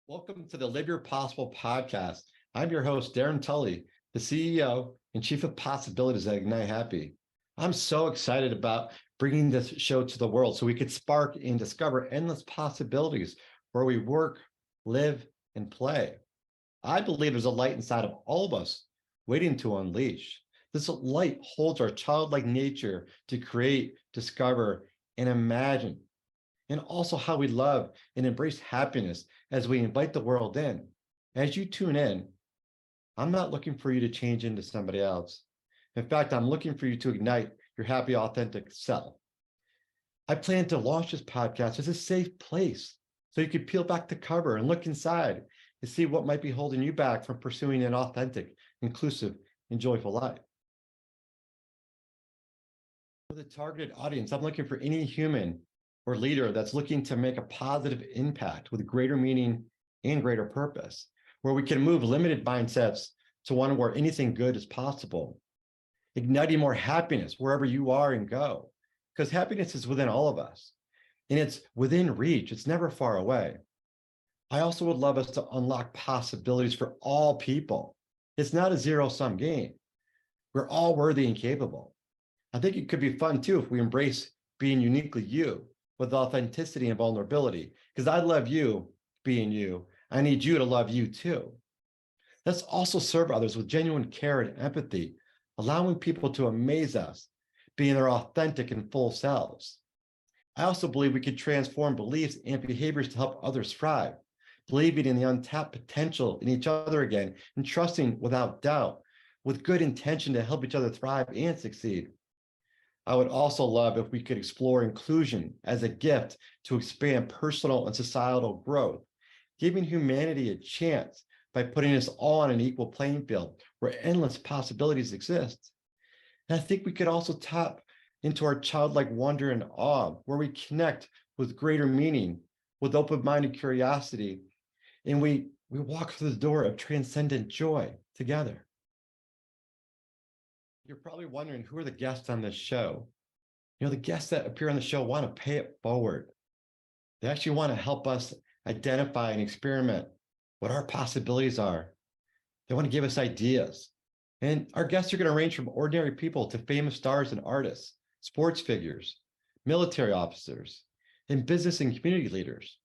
Welcome to the Live Your Possible podcast. I'm your host, Darrin Tulley, the CEO and Chief of Possibilities at Ignite Happy. I'm so excited about bringing this show to the world so we could spark and discover endless possibilities where we work, live, and play. I believe there's a light inside of all of us waiting to unleash. This light holds our childlike nature to create, discover, and imagine, and also how we love and embrace happiness as we invite the world in. As you tune in, I'm not looking for you to change into somebody else. In fact, I'm looking for you to ignite your happy, authentic self. I plan to launch this podcast as a safe place so you can peel back the cover and look inside and see what might be holding you back from pursuing an authentic, inclusive, and joyful life. For the targeted audience, I'm looking for any human or leader that's looking to make a positive impact with greater meaning and greater purpose, where we can move limited mindsets to one where anything good is possible, igniting more happiness wherever you are and go, because happiness is within all of us and it's within reach. It's never far away. I also would love us to unlock possibilities for all people. It's not a zero-sum game. We're all worthy and capable. I think it could be fun too if we embrace being uniquely you, with authenticity and vulnerability, because I love you being you. I need you to love you too. Let's also serve others with genuine care and empathy, allowing people to amaze us, being their authentic and full selves. I also believe we could transform beliefs and behaviors to help others thrive, believing in the untapped potential in each other again, and trusting without doubt, with good intention to help each other thrive and succeed. I would also love if we could explore inclusion as a gift to expand personal and societal growth, giving humanity a chance by putting us all on an equal playing field where endless possibilities exist. And I think we could also tap into our childlike wonder and awe, where we connect with greater meaning, with open-minded curiosity, and we walk through the door of transcendent joy together. You're probably wondering, who are the guests on this show? The guests that appear on the show want to pay it forward. They actually want to help us identify and experiment what our possibilities are. They want to give us ideas. And our guests are going to range from ordinary people to famous stars and artists, sports figures, military officers, and business and community leaders.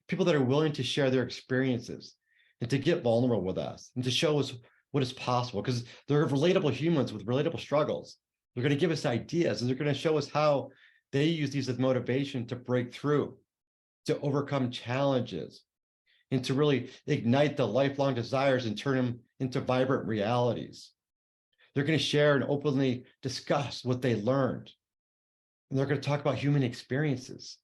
People that are willing to share their experiences and to get vulnerable with us and to show us what is possible, because they're relatable humans with relatable struggles. They're going to give us ideas, and they're going to show us how they use these as motivation to break through, to overcome challenges, and to really ignite the lifelong desires and turn them into vibrant realities. They're going to share and openly discuss what they learned. And they're going to talk about human experiences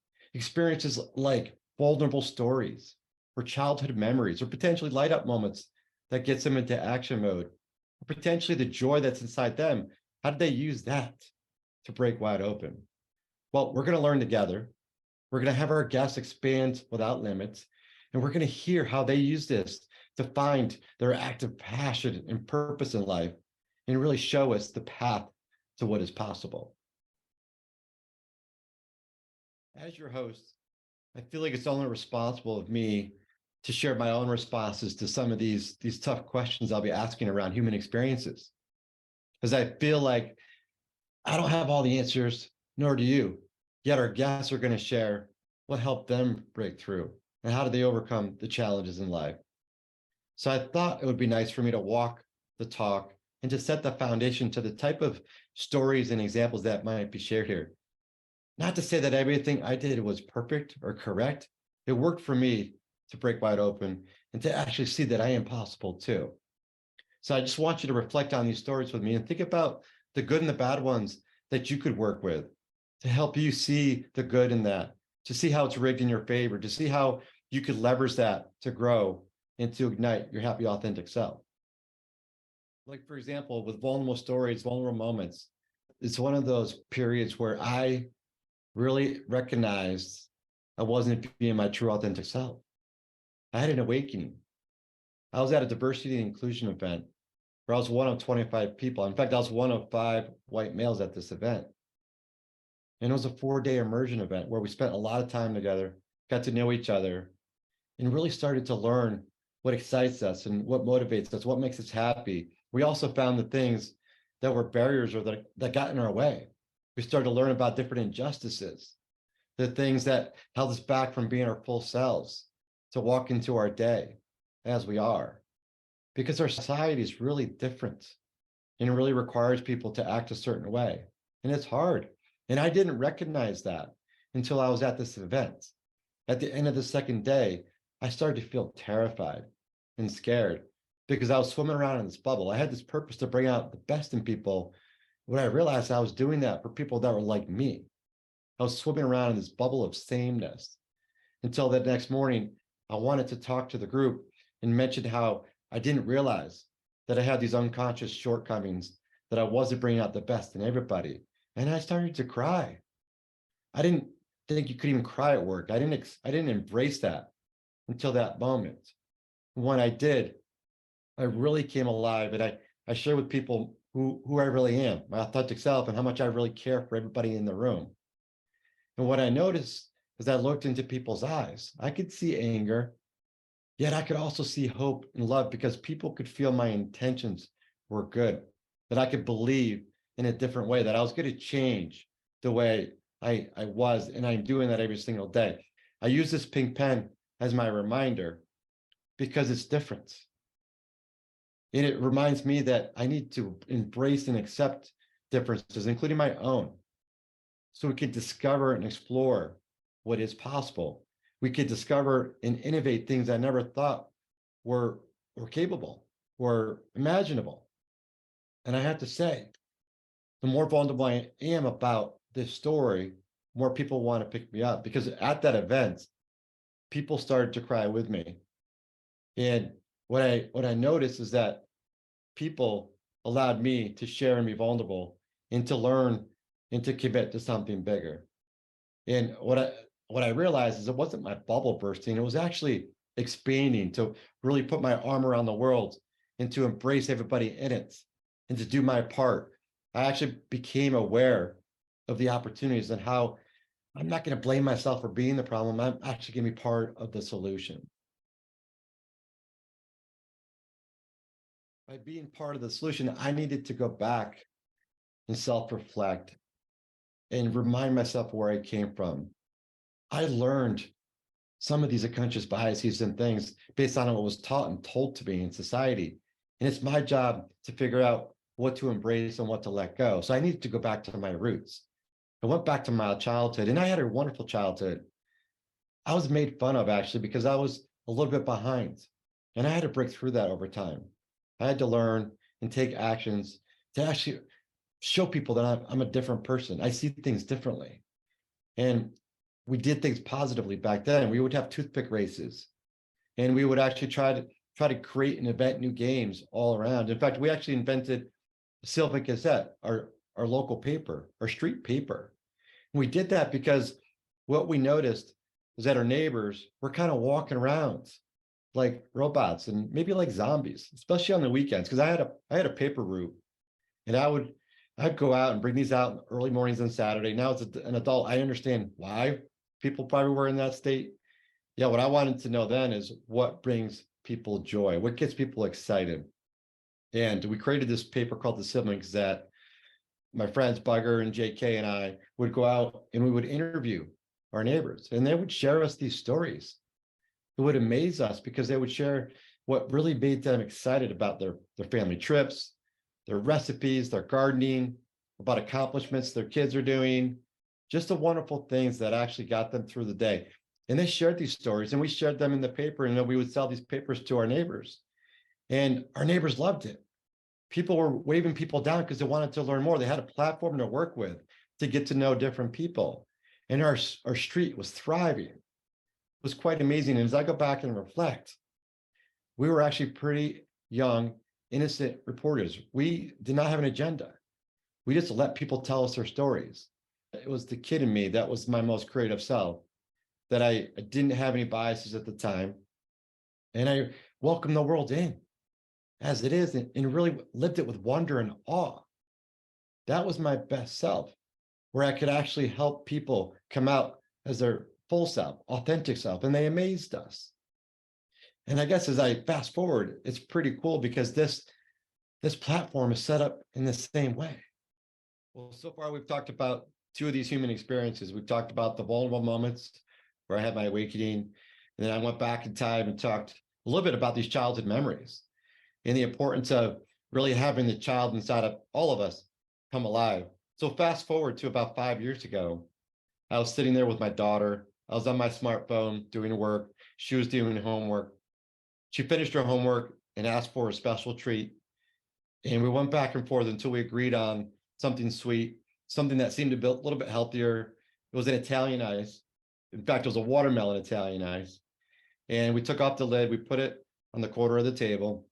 like vulnerable stories or childhood memories, or potentially light up moments that gets them into action mode, or potentially the joy that's inside them. How did they use that to break wide open? Well, we're going to learn together. We're going to have our guests expand without limits, and we're going to hear how they use this to find their active passion and purpose in life and really show us the path to what is possible. As your host, I feel like it's only responsible of me to share my own responses to some of these tough questions I'll be asking around human experiences. Because I feel like I don't have all the answers, nor do you. Yet our guests are going to share what helped them break through and how did they overcome the challenges in life. So I thought it would be nice for me to walk the talk and to set the foundation to the type of stories and examples that might be shared here. Not to say that everything I did was perfect or correct. It worked for me to break wide open and to actually see that I am possible too. So I just want you to reflect on these stories with me and think about the good and the bad ones that you could work with to help you see the good in that, to see how it's rigged in your favor, to see how you could leverage that to grow and to ignite your happy, authentic self. Like, for example, with vulnerable stories, vulnerable moments, it's one of those periods where I really recognized I wasn't being my true, authentic self. I had an awakening. I was at a diversity and inclusion event where I was one of 25 people. In fact, I was one of 5 white males at this event. And it was a 4-day immersion event where we spent a lot of time together, got to know each other, and really started to learn what excites us and what motivates us, what makes us happy. We also found the things that were barriers or that got in our way. We started to learn about different injustices, the things that held us back from being our full selves, to walk into our day as we are. Because our society is really different and it really requires people to act a certain way. And it's hard. And I didn't recognize that until I was at this event. At the end of the second day, I started to feel terrified and scared because I was swimming around in this bubble. I had this purpose to bring out the best in people. When I realized I was doing that for people that were like me, I was swimming around in this bubble of sameness until that next morning, I wanted to talk to the group and mention how I didn't realize that I had these unconscious shortcomings, that I wasn't bringing out the best in everybody. And I started to cry. I didn't think you could even cry at work. I didn't embrace that until that moment. When I did, I really came alive, and I shared with people who I really am, my authentic self, and how much I really care for everybody in the room. And what I noticed as I looked into people's eyes, I could see anger, yet I could also see hope and love because people could feel my intentions were good, that I could believe in a different way, that I was going to change the way I was, and I'm doing that every single day. I use this pink pen as my reminder because it's different. And it reminds me that I need to embrace and accept differences, including my own, so we can discover and explore what is possible. We could discover and innovate things I never thought were capable or imaginable. And I have to say, the more vulnerable I am about this story, more people want to pick me up, because at that event, people started to cry with me. And what I noticed is that people allowed me to share and be vulnerable and to learn and to commit to something bigger. And what I realized is it wasn't my bubble bursting, it was actually expanding to really put my arm around the world and to embrace everybody in it and to do my part. I actually became aware of the opportunities and how I'm not going to blame myself for being the problem. I'm actually going to be part of the solution. By being part of the solution, I needed to go back and self-reflect and remind myself where I came from. I learned some of these unconscious biases and things based on what was taught and told to me in society. And it's my job to figure out what to embrace and what to let go. So I needed to go back to my roots. I went back to my childhood, and I had a wonderful childhood. I was made fun of actually because I was a little bit behind, and I had to break through that over time. I had to learn and take actions to actually show people that I'm a different person. I see things differently. And we did things positively back then. We would have toothpick races, and we would actually try to create and invent new games all around. In fact, we actually invented Silver Gazette, our local paper, our street paper. And we did that because what we noticed was that our neighbors were kind of walking around like robots and maybe like zombies, especially on the weekends. Because I had a paper route, and I'd go out and bring these out in the early mornings on Saturday. Now as an adult, I understand why people probably were in that state. Yeah, what I wanted to know then is what brings people joy, what gets people excited. And we created this paper called the Siblings that my friends Bugger and JK and I would go out and we would interview our neighbors, and they would share us these stories. It would amaze us because they would share what really made them excited about their family trips, their recipes, their gardening, about accomplishments their kids are doing, just the wonderful things that actually got them through the day. And they shared these stories, and we shared them in the paper, and then we would sell these papers to our neighbors. And our neighbors loved it. People were waving people down because they wanted to learn more. They had a platform to work with to get to know different people. And our street was thriving. It was quite amazing. And as I go back and reflect, we were actually pretty young, innocent reporters. We did not have an agenda. We just let people tell us their stories. It was the kid in me that was my most creative self, that I didn't have any biases at the time. And I welcomed the world in as it is, and really lived it with wonder and awe. That was my best self, where I could actually help people come out as their full self, authentic self, and they amazed us. And I guess as I fast forward, it's pretty cool because this platform is set up in the same way. Well, so far we've talked about two of these human experiences. We've talked about the vulnerable moments where I had my awakening, and then I went back in time and talked a little bit about these childhood memories and the importance of really having the child inside of all of us come alive. So fast forward to about 5 years ago, I was sitting there with my daughter. I was on my smartphone doing work. She was doing homework. She finished her homework and asked for a special treat. And we went back and forth until we agreed on something sweet, something that seemed to be a little bit healthier. It was an Italian ice. In fact, it was a watermelon Italian ice. And we took off the lid, we put it on the corner of the table,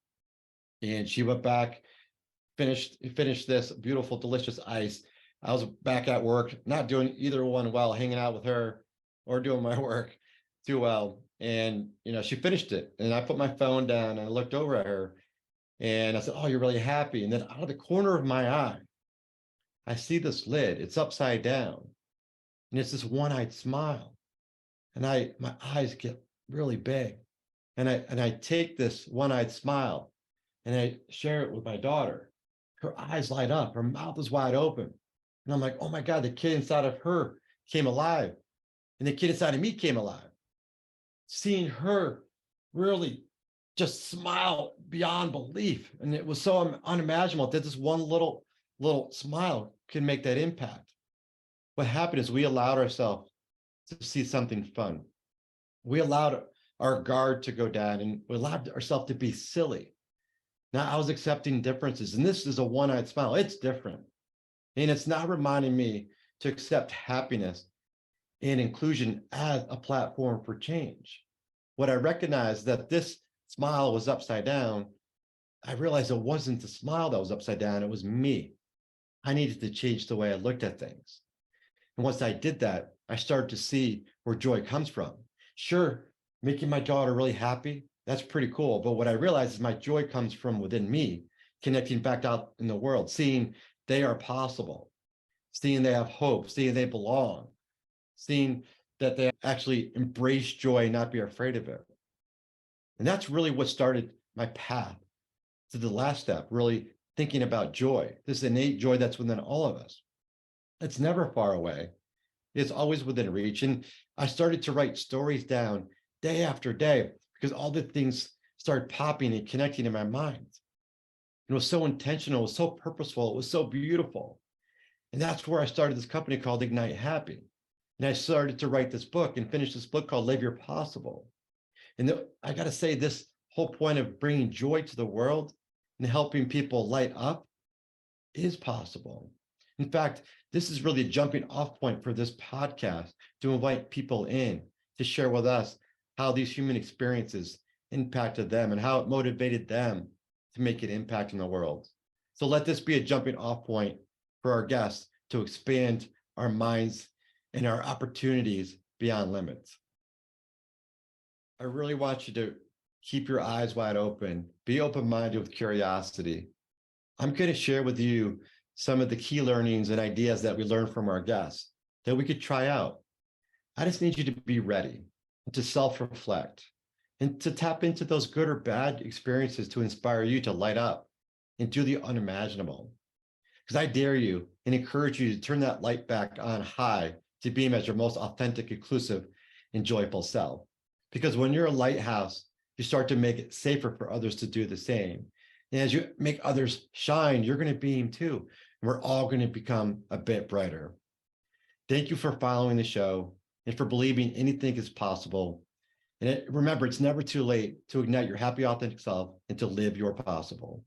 and she went back, finished this beautiful, delicious ice. I was back at work, not doing either one well, hanging out with her or doing my work too well. And she finished it, and I put my phone down and I looked over at her, and I said, "Oh, you're really happy." And then out of the corner of my eye, I see this lid. It's upside down, and it's this one-eyed smile. And my eyes get really big, and I take this one-eyed smile and I share it with my daughter. Her eyes light up, her mouth is wide open, and I'm like, "Oh my God, the kid inside of her came alive, and the kid inside of me came alive." Seeing her really just smile beyond belief, and it was so unimaginable that this one little smile can make that impact. What happened is we allowed ourselves to see something fun. We allowed our guard to go down, and we allowed ourselves to be silly. Now I was accepting differences, and this is a one-eyed smile. It's different, and it's not reminding me to accept happiness and inclusion as a platform for change. What I recognized that this smile was upside down, I realized it wasn't the smile that was upside down, it was me. I needed to change the way I looked at things. And once I did that, I started to see where joy comes from. Sure, making my daughter really happy, that's pretty cool. But what I realized is my joy comes from within me, connecting back out in the world, seeing they are possible, seeing they have hope, seeing they belong, seeing that they actually embrace joy and not be afraid of it. And that's really what started my path to the last step, really thinking about joy, this innate joy that's within all of us. It's never far away. It's always within reach. And I started to write stories down day after day because all the things started popping and connecting in my mind. It was so intentional, it was so purposeful, it was so beautiful. And that's where I started this company called Ignite Happy. And I started to write this book and finish this book called Live Your Possible. And I got to say, this whole point of bringing joy to the world and helping people light up is possible. In fact, this is really a jumping off point for this podcast to invite people in to share with us how these human experiences impacted them and how it motivated them to make an impact in the world. So let this be a jumping off point for our guests to expand our minds and our opportunities beyond limits. I really want you to keep your eyes wide open, be open-minded with curiosity. I'm going to share with you some of the key learnings and ideas that we learned from our guests that we could try out. I just need you to be ready to self-reflect and to tap into those good or bad experiences to inspire you to light up and do the unimaginable. Because I dare you and encourage you to turn that light back on high to beam as your most authentic, inclusive, and joyful self. Because when you're a lighthouse, you start to make it safer for others to do the same. And as you make others shine, you're going to beam too. And we're all going to become a bit brighter. Thank you for following the show and for believing anything is possible. And remember, it's never too late to ignite your happy, authentic self and to live your possible.